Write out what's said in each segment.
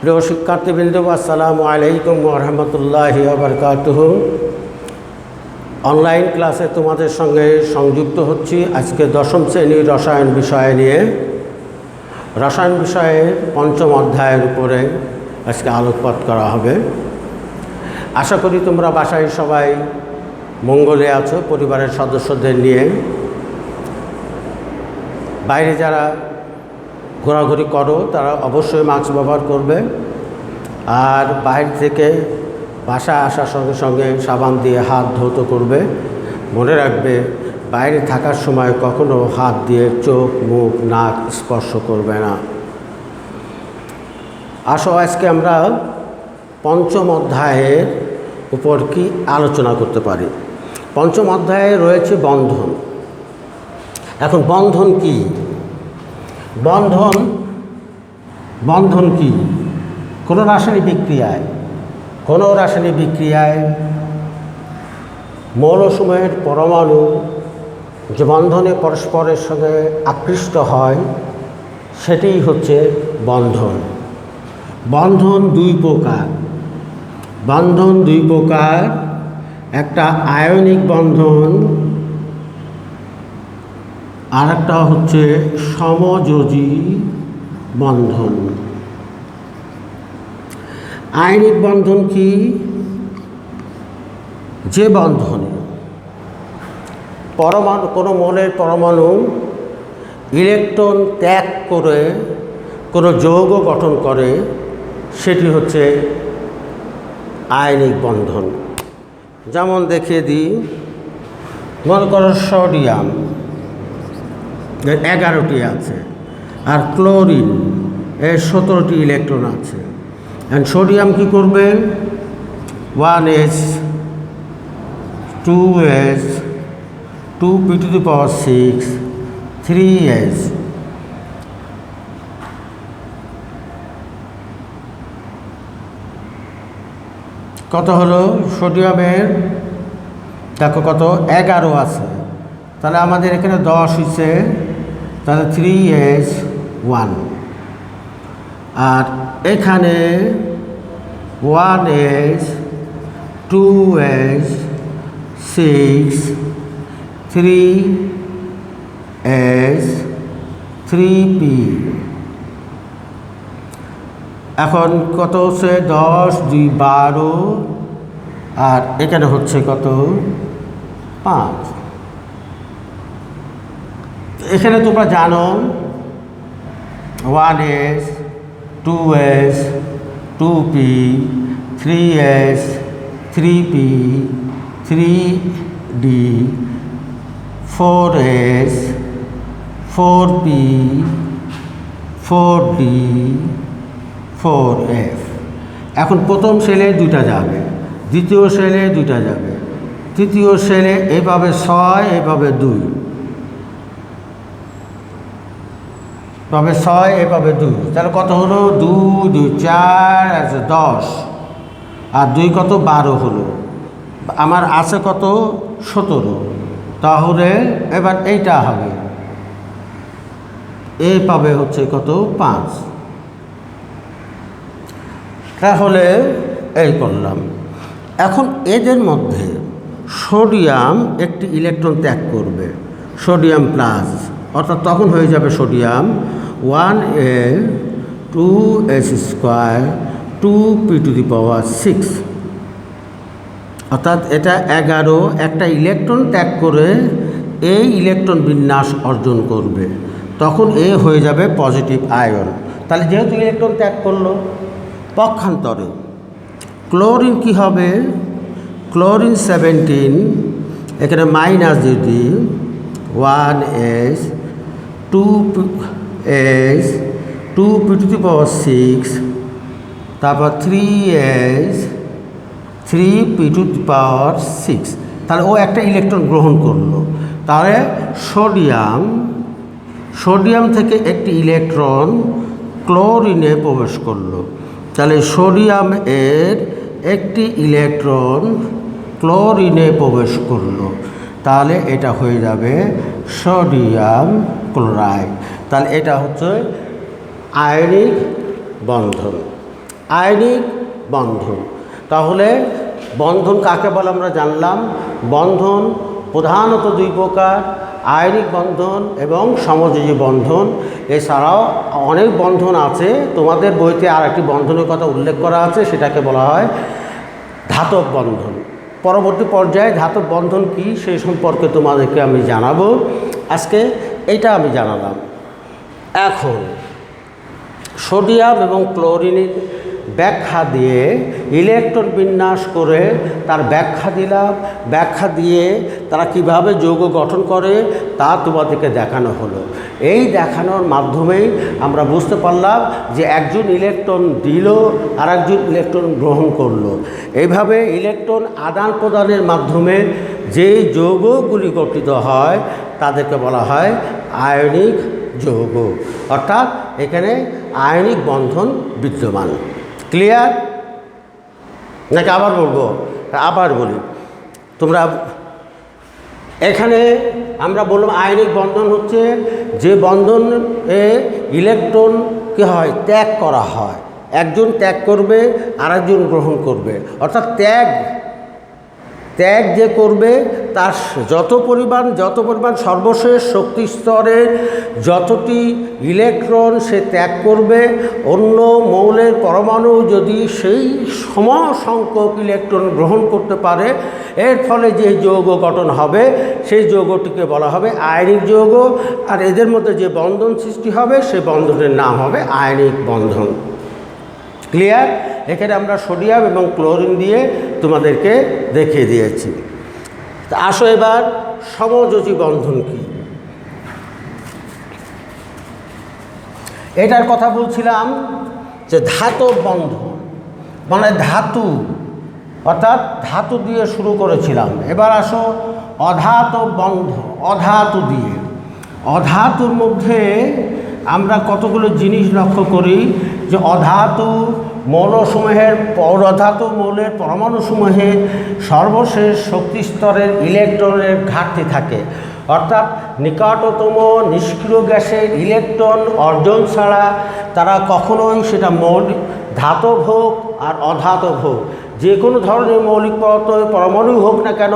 প্রিয় শিক্ষার্থীবৃন্দ, আসসালামু আলাইকুম ওয়া রাহমাতুল্লাহি ওয়া বারাকাতুহু। অনলাইন ক্লাসে তোমাদের সঙ্গে সংযুক্ত হচ্ছি আজকে দশম শ্রেণীর রসায়ন বিষয় নিয়ে। রসায়ন বিষয়ের পঞ্চম অধ্যায়ের উপরে আজকে আলোকপাত করা হবে। আশা করি তোমরা বাসায় সবাই মঙ্গলে আছো পরিবারের সদস্যদের নিয়ে। বাইরে যারা ঘোরাঘুরি করো তারা অবশ্যই মাস্ক ব্যবহার করবে, আর বাইরে থেকে বাসায় আসার সঙ্গে সঙ্গে সাবান দিয়ে হাত ধৌত করবে। মনে রাখবে, বাইরে থাকার সময় কখনো হাত দিয়ে চোখ, মুখ, নাক স্পর্শ করবে না। আসো আজকে আমরা পঞ্চম অধ্যায়ের উপর কি আলোচনা করতে পারি। পঞ্চম অধ্যায়ে রয়েছে বন্ধন। এখন বন্ধন কি? বন্ধন কি? কোনো রাসায়নিক বিক্রিয়ায় মৌলসমূহের পরমাণু যে বন্ধনে পরস্পরের সঙ্গে আকৃষ্ট হয় সেটাই হচ্ছে বন্ধন। বন্ধন দুই প্রকার। একটা আয়নিক বন্ধন, আর একটা হচ্ছে সমযোজী বন্ধন। আয়নিক বন্ধন কি? যে বন্ধনে পরমাণু, কোনো মৌলের পরমাণু ইলেকট্রন ত্যাগ করে কোনো যৌগ গঠন করে, সেটি হচ্ছে আয়নিক বন্ধন। যেমন দেখিয়ে দিই, মনে করো সোডিয়াম 11টি আছে, আর ক্লোরিন এর 17টি ইলেকট্রন আছে। অ্যান্ড সোডিয়াম কী করবে? 1s 2s 2p⁶ 3s। কত হলো সোডিয়ামের? দেখো কত, 11 আছে, তাহলে আমাদের এখানে 10 হয়েছে, তাহলে 3s1। আর এখানে 1s 2s 6 3s 3p। এখন কত হচ্ছে? 10 2 12, আর এখানে হচ্ছে কত? 5। এখানে তোমরা জানো 1s 2s 2p 3s 3p 3d 4s 4p 4d 4f। এখন প্রথম সেলে 2টা যাবে, দ্বিতীয় সেলে 2টা যাবে, তৃতীয় সেলে এভাবে 6, এভাবে 2, তবে 6 এভাবে 2, তাহলে কত হলো? 2 2 4 আছে 10, আর 2 কত? 12 হলো। আমার আছে কত? 17। তাহলে এবার এইটা হবে, এই পাবে হচ্ছে কত? 5। তাহলে এই করলাম। এখন এদের মধ্যে সোডিয়াম একটি ইলেকট্রন ত্যাগ করবে, সোডিয়াম প্লাস, অর্থাৎ তখন হয়ে যাবে সোডিয়াম 1a 2s² 2p⁶। অর্থাৎ এটা 11 একটা ইলেকট্রন ত্যাগ করে এই ইলেকট্রন বিন্যাস অর্জন করবে, তখন এ হয়ে যাবে পজিটিভ আয়ন। তাহলে যেহেতু ইলেকট্রন ত্যাগ করলো, পক্ষান্তরে ক্লোরিন কি হবে? ক্লোরিন 17, এখানে মাইনাস যদি 1s 2s 2p⁶, তারপর 3s 3p⁶। তাহলে ও একটা ইলেকট্রন গ্রহণ করলো। তাহলে সোডিয়াম থেকে একটি ইলেকট্রন ক্লোরিনে প্রবেশ করলো। তাহলে সোডিয়াম এর একটি ইলেকট্রন ক্লোরিনে প্রবেশ করলো, তাহলে এটা হয়ে যাবে সোডিয়াম ক্লোরাইড। তাহলে এটা হচ্ছে আয়নিক বন্ধন। আয়নিক বন্ধন। তাহলে বন্ধন কাকে বলে আমরা জানলাম। বন্ধন প্রধানত দুই প্রকার, আয়নিক বন্ধন এবং সমযোজী বন্ধন। এছাড়াও অনেক বন্ধন আছে, তোমাদের বইতে আর একটি বন্ধনের কথা উল্লেখ করা আছে, সেটাকে বলা হয় ধাতব বন্ধন। পরবর্তী পর্যায়ে ধাতব বন্ধন কি সেই সম্পর্কে তোমাদেরকে আমি জানাবো। আজকে এইটা আমি জানালাম। এখন সোডিয়াম এবং ক্লোরিনের ব্যাখ্যা দিয়ে ইলেকট্রন বিন্যাস করে তার ব্যাখ্যা দিলাম। ব্যাখ্যা দিয়ে তারা কিভাবে যৌগ গঠন করে তা তোমাদেরকে দেখানো হলো। এই দেখানোর মাধ্যমেই আমরা বুঝতে পারলাম যে একজন ইলেকট্রন দিল আর একজন ইলেকট্রন গ্রহণ করলো। এইভাবে ইলেকট্রন আদান প্রদানের মাধ্যমে যে যৌগগুলি গঠিত হয় তাদেরকে বলা হয় আয়নিক যৌগ, অর্থাৎ এখানে আয়নিক বন্ধন বিদ্যমান। ক্লিয়ার নাকি আবার বলবো? আবার বলি, তোমরা এখানে আমরা বললাম আয়নিক বন্ধন হচ্ছে যে বন্ধনে ইলেকট্রন কী হয়, ত্যাগ করা হয়। একজন ত্যাগ করবে আর একজন গ্রহণ করবে, অর্থাৎ ত্যাগ যে করবে তার যত পরিমাণ সর্বশেষ শক্তি স্তরের যতটি ইলেকট্রন সে ত্যাগ করবে, অন্য মৌলের পরমাণু যদি সেই সম সংখ্যক ইলেকট্রন গ্রহণ করতে পারে, এর ফলে যে যৌগ গঠন হবে সেই যৌগটিকে বলা হবে আয়নিক যৌগ। আর এদের মধ্যে যে বন্ধন সৃষ্টি হবে সে বন্ধনের নাম হবে আয়নিক বন্ধন। ক্লিয়ার? এখানে আমরা সোডিয়াম এবং ক্লোরিন দিয়ে তোমাদেরকে দেখিয়ে দিয়েছি। তা আসো এবার সমযোজী বন্ধন কি, এটার কথা বলছিলাম যে ধাতব বন্ধন মানে ধাতু, অর্থাৎ ধাতু দিয়ে শুরু করেছিলাম। এবার আসো অধাতব বন্ধন, অধাতু দিয়ে। অধাতুর মধ্যে আমরা কতগুলো জিনিস লক্ষ্য করি যে অধাতু মৌলসমূহের অধাতু মৌলের পরমাণুসমূহের সর্বশেষ শক্তি স্তরের ইলেকট্রনের ঘাটতি থাকে, অর্থাৎ নিকটতম নিষ্ক্রিয় গ্যাসের ইলেকট্রন অর্জন ছাড়া তারা কখনোই সেটা মৌলিক ধাতব হোক আর অধাতব হোক, যে কোনো ধরনের মৌলিক পদার্থ পরমাণু হোক না কেন,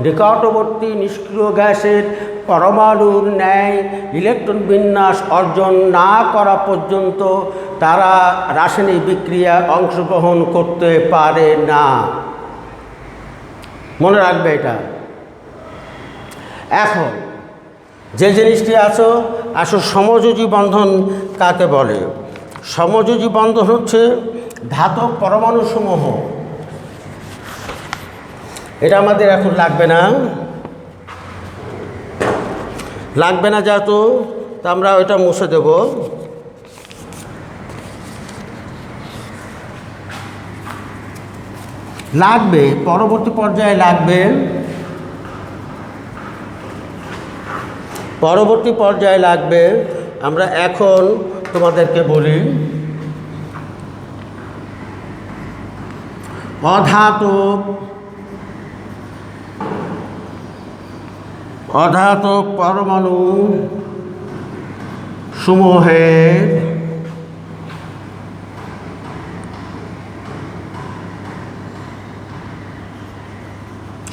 নিকটবর্তী নিষ্ক্রিয় গ্যাসের পরমাণুর ন্যায় ইলেকট্রন বিন্যাস অর্জন না করা পর্যন্ত তারা রাসায়নিক বিক্রিয়ায় অংশগ্রহণ করতে পারে না। মনে রাখবে এটা। এখন যে জিনিসটি আসো সমযোজী বন্ধন কাকে বলে। সমযোজী বন্ধন হচ্ছে ধাতব পরমাণুসমূহ, এটা আমাদের এখন লাগবে না যেহেতু, তা আমরা ওইটা মুছে দেব। লাগবে পরবর্তী পর্যায়ে লাগবে। আমরা এখন তোমাদেরকে বলি অধাতব পরমাণু সমূহের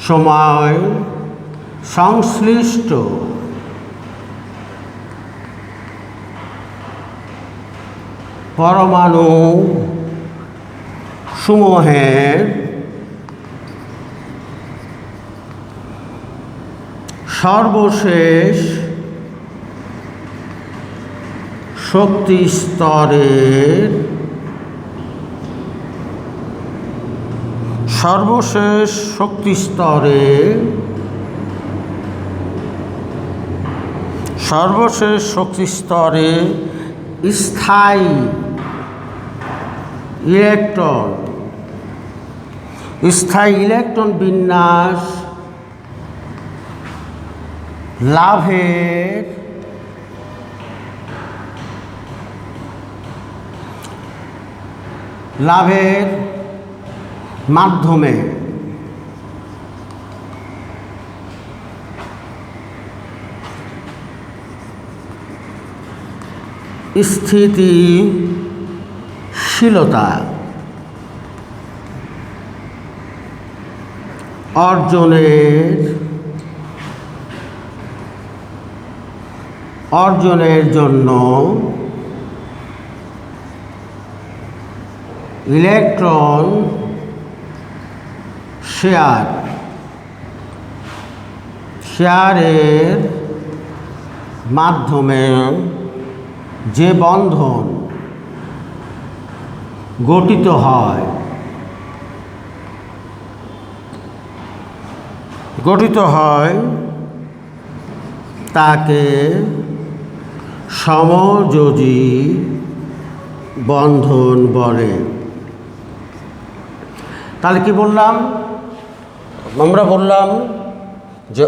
সময় সংশ্লিষ্ট পরমাণু সমূহের সর্বশেষ শক্তি স্তরের স্থায়ী ইলেকট্রন বিন্যাস লাভের মাধ্যমে স্থিতিশীলতা অর্জনের জন্য ইলেকট্রন শেয়ারের মাধ্যমে যে বন্ধন গঠিত হয় তাকে সমযোজী বন্ধন বলে। তাহলে কি বললাম? আমরা বললাম যে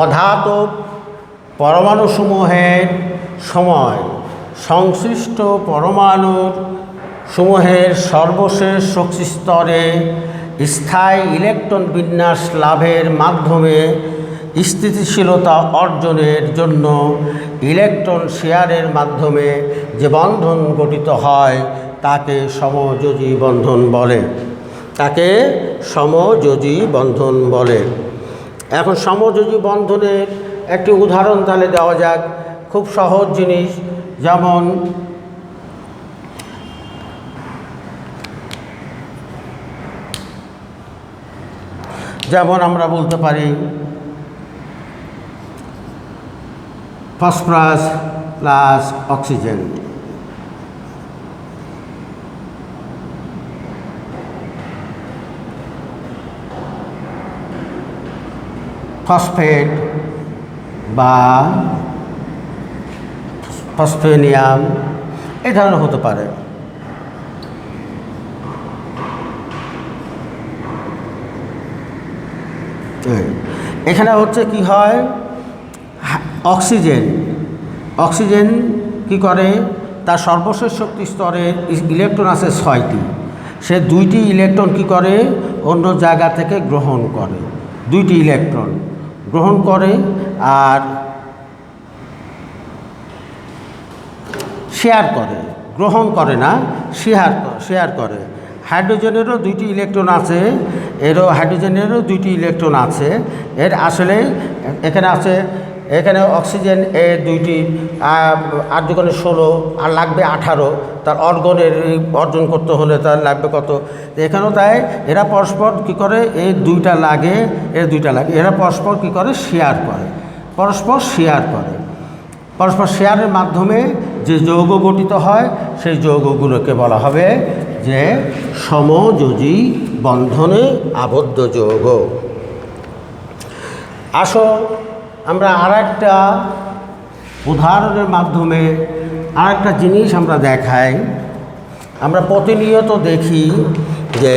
অধাতু পরমাণুসমূহের সময় সংশ্লিষ্ট পরমাণুর সমূহের সর্বশেষ শক্তি স্তরে স্থায়ী ইলেকট্রন বিন্যাস লাভের মাধ্যমে স্থিতিশীলতা অর্জনের জন্য ইলেকট্রন শেয়ারের মাধ্যমে যে বন্ধন গঠিত হয় তাকে সমযোজী বন্ধন বলে। এখন সমযোজী বন্ধনের একটি উদাহরণ তাহলে দেওয়া যাক, খুব সহজ জিনিস। যেমন আমরা বলতে পারি ফসফরাস প্লাস অক্সিজেন, ফসফেট বা ফসফেনিয়াম এই ধরনের হতে পারে। এখানে হচ্ছে কি হয়, অক্সিজেন কি করে, তার সর্বশেষ শক্তি স্তরে ইলেকট্রন আছে 6টি, সে 2টি ইলেকট্রন কি করে অন্য জায়গা থেকে গ্রহণ করে, 2টি ইলেকট্রন গ্রহণ করে আর শেয়ার করে, গ্রহণ করে না, শেয়ার করে। হাইড্রোজেনেরও 2টি ইলেকট্রন আছে, হাইড্রোজেনেরও 2টি ইলেকট্রন আছে। এর আসলে এখানে অক্সিজেন এর 2টি, 8 দুগুণে 16 আর লাগবে 18, তার অর্জন করতে হলে তার লাগবে কত? এখানেও তাই এরা পরস্পর কী করে, এর 2টা লাগে, এরা পরস্পর কী করে, পরস্পর শেয়ারের মাধ্যমে যে যৌগ গঠিত হয় সেই যৌগগুলোকে বলা হবে যে সমযোজী বন্ধনে আবদ্ধ যৌগ। আসো আমরা আরেকটা উদাহরণের মাধ্যমে আরেকটা জিনিস আমরা দেখাই। আমরা প্রতিনিয়ত দেখি যে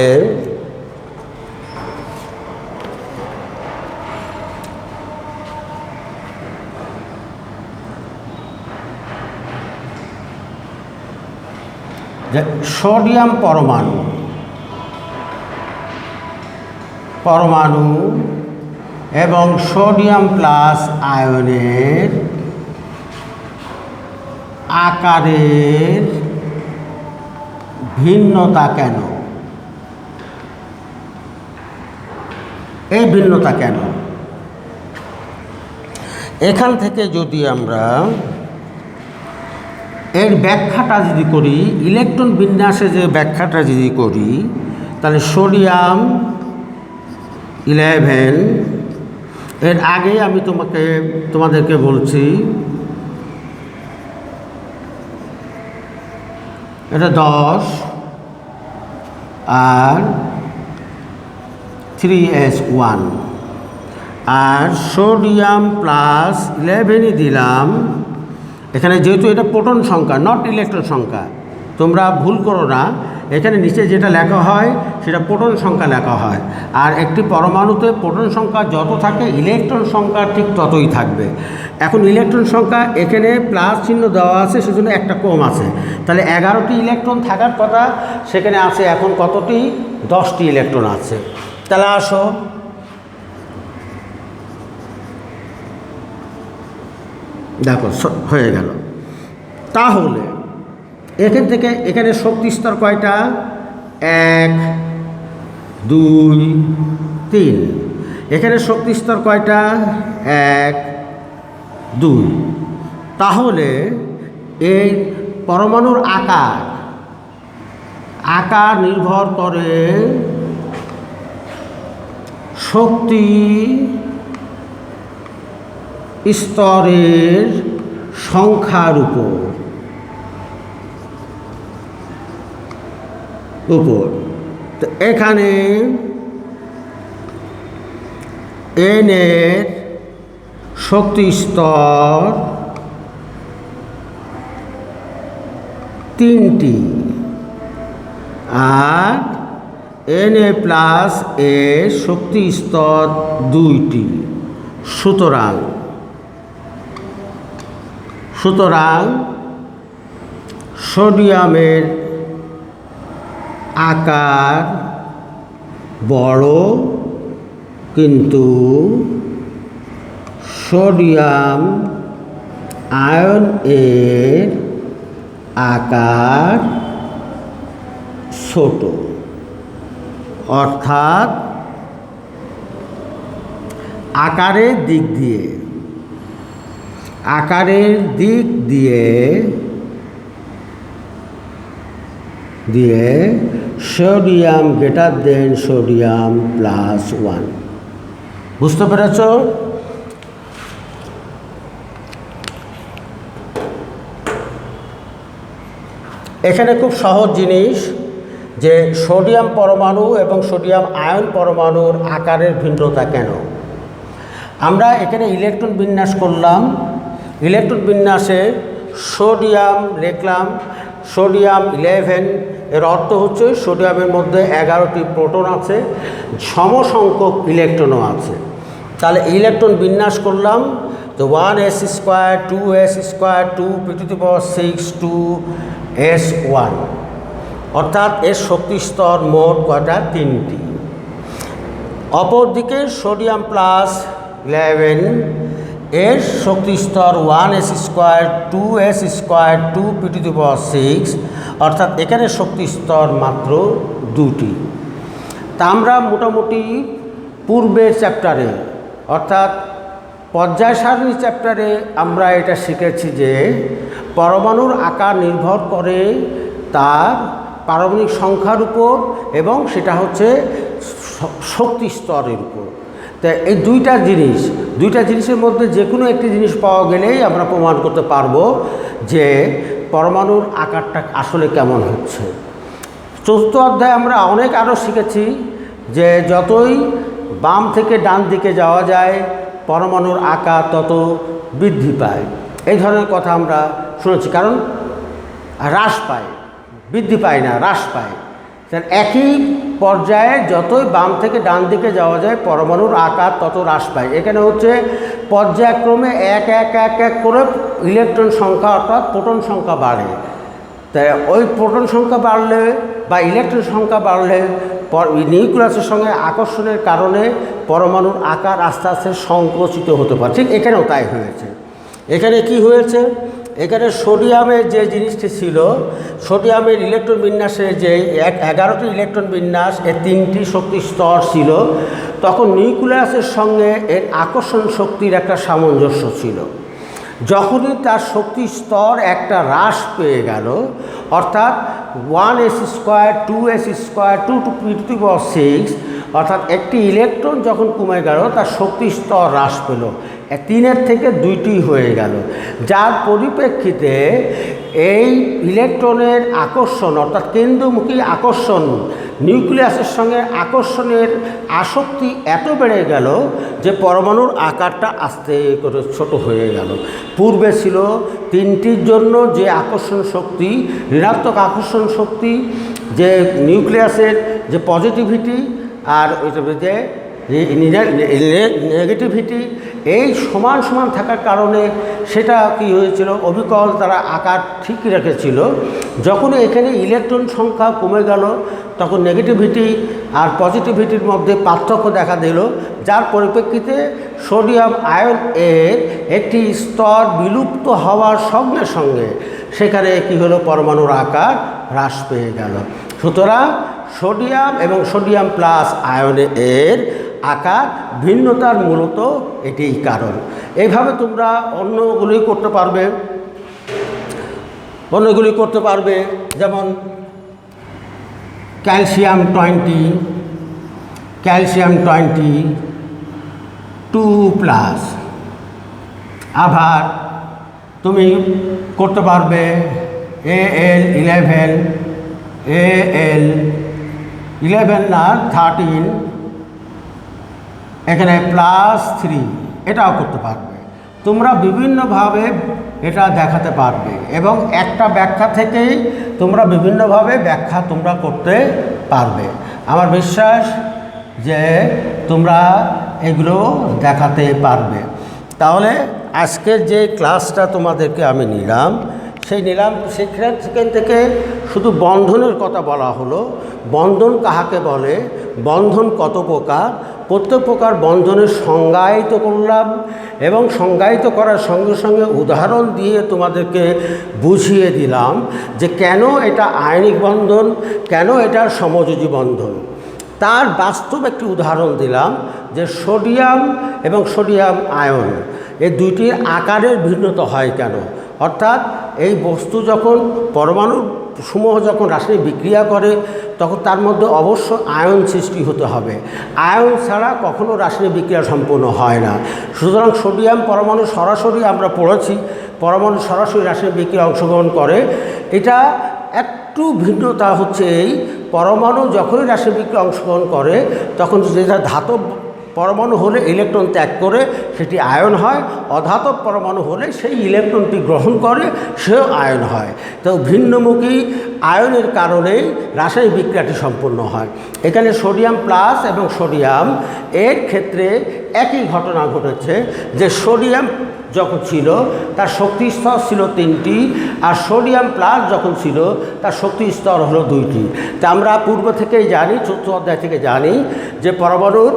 সোডিয়াম পরমাণু এবং সোডিয়াম প্লাস আয়নের আকারের ভিন্নতা কেন? এই ভিন্নতা কেন? এখান থেকে যদি আমরা এর ব্যাখ্যাটা যদি করি, ইলেকট্রন বিন্যাসে যে ব্যাখ্যাটা যদি করি, তাহলে সোডিয়াম 11, এর আগে আমি তোমাদেরকে বলছি এটা 10 আর 3s1, আর সোডিয়াম প্লাস 11ই দিলাম। এখানে যেহেতু এটা প্রোটন সংখ্যা, নট ইলেকট্রন সংখ্যা, তোমরা ভুল করো না, এখানে নিচে যেটা লেখা হয় সেটা প্রোটন সংখ্যা লেখা হয়। আর একটি পরমাণুতে প্রোটন সংখ্যা যত থাকে ইলেকট্রন সংখ্যা ঠিক ততই থাকবে। এখন ইলেকট্রন সংখ্যা এখানে প্লাস চিহ্ন দেওয়া আছে, সেজন্য একটা কম আছে। তাহলে 11টি ইলেকট্রন থাকার কথা, সেখানে আছে এখন কতটি? 10টি ইলেকট্রন আছে। তাহলে আসো দেখো হয়ে গেল। তাহলে এখান থেকে এখানে শক্তি স্তর কয়টা? 1 2 3। এখানে শক্তি স্তর কয়টা? 1 2। তাহলে এই পরমাণুর আকার নির্ভর করে শক্তি স্তরের সংখ্যার উপর। তো এখানে n এর শক্তি স্তর 3টি আর Na প্লাস এর শক্তি স্তর 2টি। সুতরাং সোডিয়ামের আকার বড়, কিন্তু সোডিয়াম আয়ন এর আকার ছোট। অর্থাৎ আকারের দিক দিয়ে sodium greater than sodium plus 1। বুঝতে পেরেছ? এখানে খুব সহজ জিনিস যে সোডিয়াম পরমাণু এবং সোডিয়াম আয়ন পরমাণুর আকারের ভিন্নতা কেন। আমরা এখানে ইলেকট্রন বিন্যাস করলাম। ইলেকট্রন বিন্যাসে সোডিয়াম লিখলাম সোডিয়াম 11। এর অর্থ হচ্ছে সোডিয়ামের মধ্যে 11টি প্রোটন আছে, সমসংখ্যক ইলেকট্রনও আছে। তাহলে ইলেকট্রন বিন্যাস করলাম তো 1s² 2s² 2p⁶ 2s1, অর্থাৎ এর শক্তি স্তর মোট কয়টা? 3টি। অপরদিকে সোডিয়াম প্লাস 11 এর শক্তি স্তর 1s² 2s² 2p⁶, অর্থাৎ এখানে শক্তি স্তর মাত্র 2টি। তা আমরা মোটামুটি পূর্বের চ্যাপ্টারে অর্থাৎ পর্যায় সারণী চ্যাপ্টারে আমরা এটা শিখেছি যে পরমাণুর আকার নির্ভর করে তার পারমাণবিক সংখ্যার উপর এবং সেটা হচ্ছে শক্তি স্তরের উপর। তা এই দুইটা জিনিসের মধ্যে যে কোনো একটি জিনিস পাওয়া গেলেই আমরা প্রমাণ করতে পারবো যে পরমাণুর আকারটা আসলে কেমন হচ্ছে। চতুর্থ অধ্যায়ে আমরা অনেক আরও শিখেছি যে যতই বাম থেকে ডান দিকে যাওয়া যায় পরমাণুর আকার তত বৃদ্ধি পায়। এই ধরনের কথা আমরা শুনেছি, কারণ হ্রাস পায়, বৃদ্ধি পায় না, হ্রাস পায়। একই পর্যায়ে যতই বাম থেকে ডান দিকে যাওয়া যায় পরমাণুর আকার তত হ্রাস পায়। এখানে হচ্ছে পর্যায়ক্রমে এক এক এক এক করে ইলেকট্রন সংখ্যা অর্থাৎ প্রোটন সংখ্যা বাড়ে। তাই ওই প্রোটন সংখ্যা বাড়লে বা ইলেকট্রন সংখ্যা বাড়লে নিউক্লিয়াসের সঙ্গে আকর্ষণের কারণে পরমাণুর আকার আস্তে আস্তে সংকুচিত হতে পারে। ঠিক এখানেও তাই হয়েছে। এখানে কি হয়েছে? এখানে সোডিয়ামের যে জিনিসটি ছিল, সোডিয়ামের ইলেকট্রন বিন্যাসে যে 11টি ইলেকট্রন বিন্যাস এর 3টি শক্তি স্তর ছিল, তখন নিউক্লিয়াসের সঙ্গে এর আকর্ষণ শক্তির একটা সামঞ্জস্য ছিল। যখনই তার শক্তি স্তর একটা হ্রাস পেয়ে গেল, অর্থাৎ 1s² 2s² 2p⁶, অর্থাৎ একটি ইলেকট্রন যখন কমে গেল তার শক্তি স্তর হ্রাস পেল, 3 থেকে 2টি হয়ে গেল, যার পরিপ্রেক্ষিতে এই ইলেকট্রনের আকর্ষণ অর্থাৎ কেন্দ্রমুখী আকর্ষণ নিউক্লিয়াসের সঙ্গে আকর্ষণের আসক্তি এত বেড়ে গেল যে পরমাণুর আকারটা আস্তে করে ছোট হয়ে গেল। পূর্বে ছিল 3টির জন্য যে আকর্ষণ শক্তি, ঋণাত্মক আকর্ষণ শক্তি, যে নিউক্লিয়াসের যে পজিটিভিটি আর ওইটা যে নেগেটিভিটি, এই সমান সমান থাকার কারণে সেটা কি হয়েছিল, অবিকল তারা আকার ঠিক রেখেছিল। যখন এখানে ইলেকট্রন সংখ্যা কমে গেল তখন নেগেটিভিটি আর পজিটিভিটির মধ্যে পার্থক্য দেখা দিল, যার পরিপ্রেক্ষিতে সোডিয়াম আয়ন এর একটি স্তর বিলুপ্ত হওয়ার সঙ্গে সঙ্গে সেখানে কি হলো, পরমাণুর আকার হ্রাস পেয়ে গেল। সুতরাং সোডিয়াম এবং সোডিয়াম প্লাস আয়নের আকার ভিন্নতার মূলত এটিই কারণ। এইভাবে তোমরা অন্যগুলি করতে পারবে, যেমন ক্যালসিয়াম 2+। আবার তুমি করতে পারবে Al11 না 13, এখানে +3, এটাও করতে পারবে। তোমরা বিভিন্নভাবে এটা দেখাতে পারবে এবং একটা ব্যাখ্যা থেকেই তোমরা বিভিন্নভাবে ব্যাখ্যা তোমরা করতে পারবে। আমার বিশ্বাস যে তোমরা এগুলো দেখাতে পারবে। তাহলে আজকের যে ক্লাসটা তোমাদেরকে আমি নিলাম সেখান থেকে শুধু বন্ধনের কথা বলা হলো। বন্ধন কাহাকে বলে, বন্ধন কত প্রকার, প্রত্যেক প্রকার বন্ধনের সংজ্ঞায়িত করলাম এবং সংজ্ঞায়িত করার সঙ্গে সঙ্গে উদাহরণ দিয়ে তোমাদেরকে বুঝিয়ে দিলাম যে কেন এটা আয়নিক বন্ধন, কেন এটা সমযোজী বন্ধন। তার বাস্তব একটি উদাহরণ দিলাম যে সোডিয়াম এবং সোডিয়াম আয়ন এই দুইটির আকারের ভিন্নতা হয় কেন। অর্থাৎ এই বস্তু যখন পরমাণু সমূহ যখন রাসায়নিক বিক্রিয়া করে তখন তার মধ্যে অবশ্য আয়ন সৃষ্টি হতে হবে। আয়ন ছাড়া কখনো রাসায়নিক বিক্রিয়া সম্পূর্ণ হয় না। সুতরাং সোডিয়াম পরমাণু সরাসরি আমরা পড়েছি পরমাণু সরাসরি রাসায়নিক বিক্রিয়া অংশগ্রহণ করে। এটা একটু ভিন্নতা হচ্ছে এই পরমাণু যখনই রাসায়নিক বিক্রিয়া অংশগ্রহণ করে তখন যেটা ধাতব পরমাণু হলে ইলেকট্রন ত্যাগ করে সেটি আয়ন হয়, অধাতব পরমাণু হলে সেই ইলেকট্রনটি গ্রহণ করে সেও আয়ন হয়। তো ভিন্নমুখী আয়নের কারণেই রাসায়নিক বিক্রিয়াটি সম্পন্ন হয়। এখানে সোডিয়াম প্লাস এবং সোডিয়াম এর ক্ষেত্রে একই ঘটনা ঘটেছে যে সোডিয়াম যখন ছিল তার শক্তি স্তর ছিল 3টি আর সোডিয়াম প্লাস যখন ছিল তার শক্তি স্তর হলো 2টি। তা আমরা পূর্ব থেকেই জানি, 4th অধ্যায় থেকে জানি যে পরমাণুর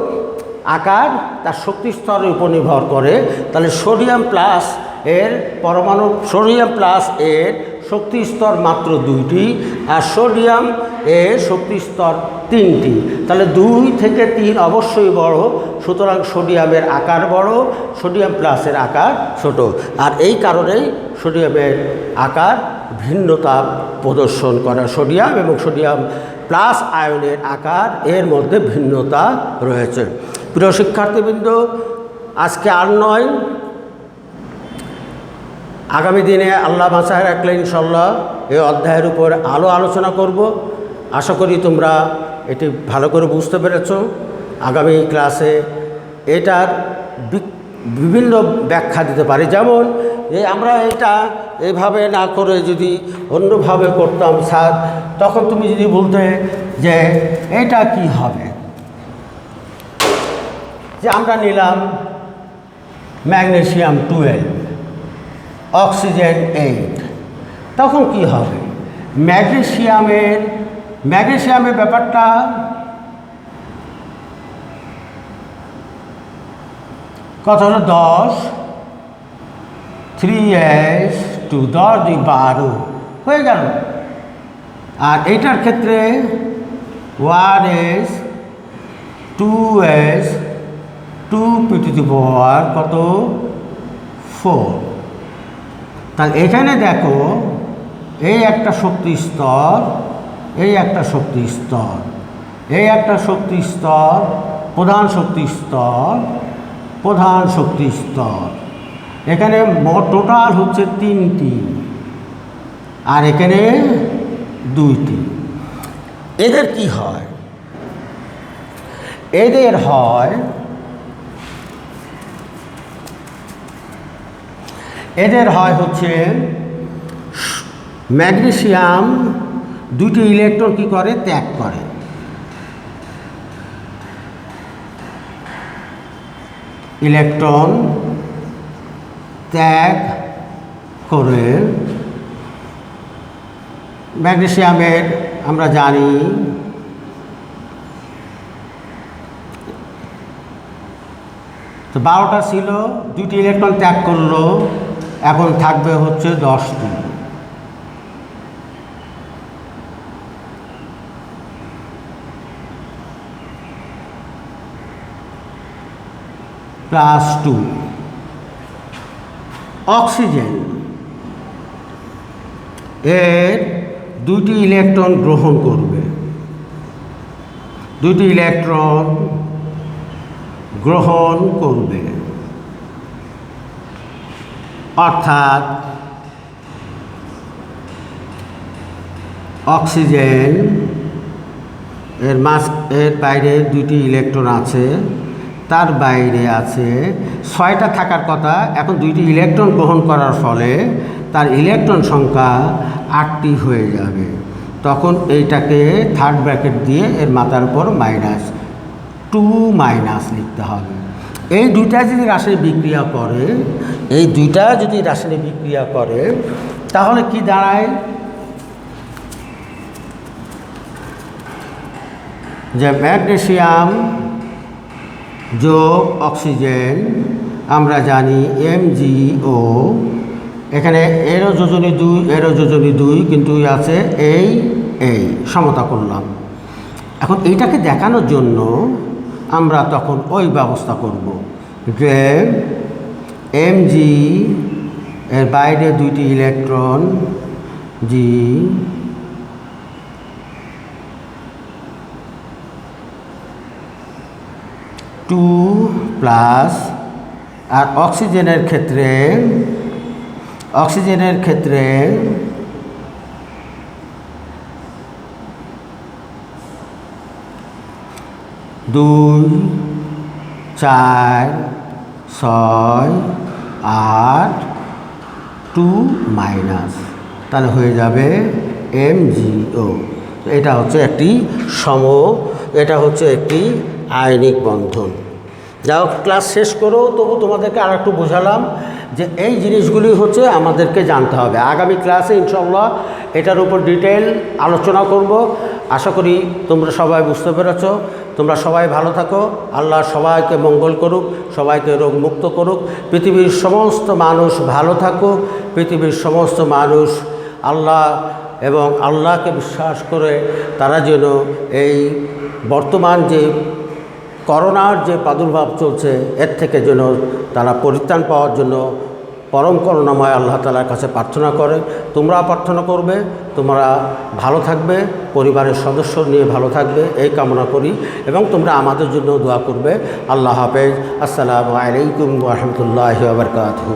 আকার তার শক্তি স্তরের উপর নির্ভর করে। তাহলে সোডিয়াম প্লাস এর শক্তি স্তর মাত্র 2টি আর সোডিয়াম এর শক্তি স্তর 3টি। তাহলে 2 থেকে 3 অবশ্যই বড়, সুতরাং সোডিয়ামের আকার বড়, সোডিয়াম প্লাসের আকার ছোট। আর এই কারণেই সোডিয়ামের আকার ভিন্নতা প্রদর্শন করে। সোডিয়াম এবং সোডিয়াম প্লাস আয়নের আকার এর মধ্যে ভিন্নতা রয়েছে। প্রিয় শিক্ষার্থীবৃন্দ, আজকে আর নয়, আগামী দিনে আল্লাহ বাঁচায় রাখলে ইনশাল্লাহ এই অধ্যায়ের উপর আলোচনা করব। আশা করি তোমরা এটি ভালো করে বুঝতে পেরেছ। আগামী ক্লাসে এটার বিভিন্ন ব্যাখ্যা দিতে পারি, যেমন যে আমরা এটা এইভাবে না করে যদি অন্যভাবে করতাম স্যার, তখন তুমি যদি বলতে যে এটা কি হবে, যে আমরা নিলাম ম্যাগনেসিয়াম 12, অক্সিজেন 8, তখন কি হবে? ম্যাগনেসিয়ামের ব্যাপারটা কত হলো 10, 3s 2 10 2 12 হয়ে গেল। আর এইটার ক্ষেত্রে 1s 2s 2p⁴ কত 4। তাহলে এখানে দেখো এই একটা শক্তি স্তর, এই একটা শক্তি স্তর, এই একটা শক্তি স্তর, প্রধান শক্তি স্তর, প্রধান শক্তি স্তর। এখানে টোটাল হচ্ছে 3টি আর এখানে 2টি। এদের কি হয়? এদের হয় হচ্ছে ম্যাগনেসিয়াম 2টি ইলেকট্রন কি করে? ত্যাগ করে। ইলেকট্রন ত্যাগ করে। ম্যাগনেসিয়ামের আমরা জানি তো 12টা ছিল, 2টি ইলেকট্রন ত্যাগ করলো, এখন থাকবে হচ্ছে 10টি। +2। অক্সিজেন এর 2টি ইলেকট্রন গ্রহণ করবে, 2টি ইলেকট্রন গ্রহণ করবে, অর্থাৎ অক্সিজেন এর বাইরে 2টি ইলেকট্রন আছে, তার বাইরে আছে 6টা থাকার কথা, এখন 2টি ইলেকট্রন গ্রহণ করার ফলে তার ইলেকট্রন সংখ্যা 8টি হয়ে যাবে। তখন এইটাকে থার্ড ব্র্যাকেট দিয়ে এর মাথার উপর -2 লিখতে হবে। এই দুইটা যদি রাসায়নিক বিক্রিয়া করে, এই দুইটা যদি রাসায়নিক বিক্রিয়া করে তাহলে কি দাঁড়ায়, যে ম্যাগনেসিয়াম যোগ অক্সিজেন আমরা জানি MgO, এখানে এরও যোজনী 2 এরও যোজনী 2 কিন্তু আছে এই সমতা করলাম। এখন এইটাকে দেখানোর জন্য আমরা তখন ওই ব্যবস্থা করব যে Mg এর বাইরে 2টি ইলেকট্রন G +, আর অক্সিজেনের ক্ষেত্রে 2, 4, 6, 8, 2-, তাহলে হয়ে যাবে MgO। এটা হচ্ছে একটি আয়নিক বন্ধন। যাই হোক, ক্লাস শেষ করেও তবু তোমাদেরকে আর একটু বোঝালাম যে এই জিনিসগুলি হচ্ছে আমাদেরকে জানতে হবে। আগামী ক্লাসে ইনশাআল্লাহ এটার উপর ডিটেল আলোচনা করব। আশা করি তোমরা সবাই বুঝতে পেরেছ। তোমরা সবাই ভালো থাকো, আল্লাহ সবাইকে মঙ্গল করুক, সবাইকে রোগ মুক্ত করুক, পৃথিবীর সমস্ত মানুষ ভালো থাকুক, পৃথিবীর সমস্ত মানুষ আল্লাহ এবং আল্লাহকে বিশ্বাস করে তারা যেন এই বর্তমান যে করোনার যে প্রাদুর্ভাব চলছে এর থেকে যেন তারা পরিত্রাণ পাওয়ার জন্য পরম করুণাময় আল্লাহ তাআলার কাছে প্রার্থনা করে। তোমরা প্রার্থনা করবে, তোমরা ভালো থাকবে, পরিবারের সদস্য নিয়ে ভালো থাকবে এই কামনা করি, এবং তোমরা আমাদের জন্য দোয়া করবে। আল্লাহ হাফেজ। আসসালামু আলাইকুম ওয়া রাহমাতুল্লাহি ওয়া বারাকাতুহু।